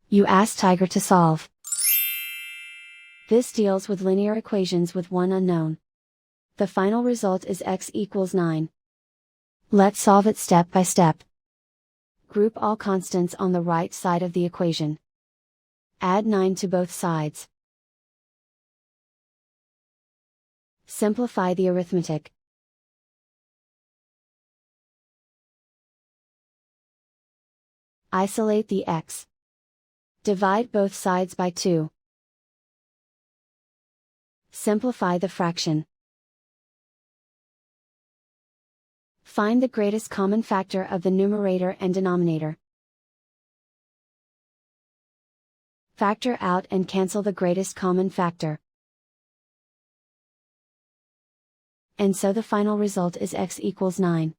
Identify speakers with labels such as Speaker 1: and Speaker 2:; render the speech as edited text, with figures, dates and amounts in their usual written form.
Speaker 1: You ask Tiger to solve. This deals with linear equations with one unknown. The final result is x equals 9. Let's solve it step by step. Group all constants on the right side of the equation. Add 9 to both sides. Simplify the arithmetic. Isolate the x. Divide both sides by 2. Simplify the fraction. Find the greatest common factor of the numerator and denominator. Factor out and cancel the greatest common factor. And so the final result is x equals 9.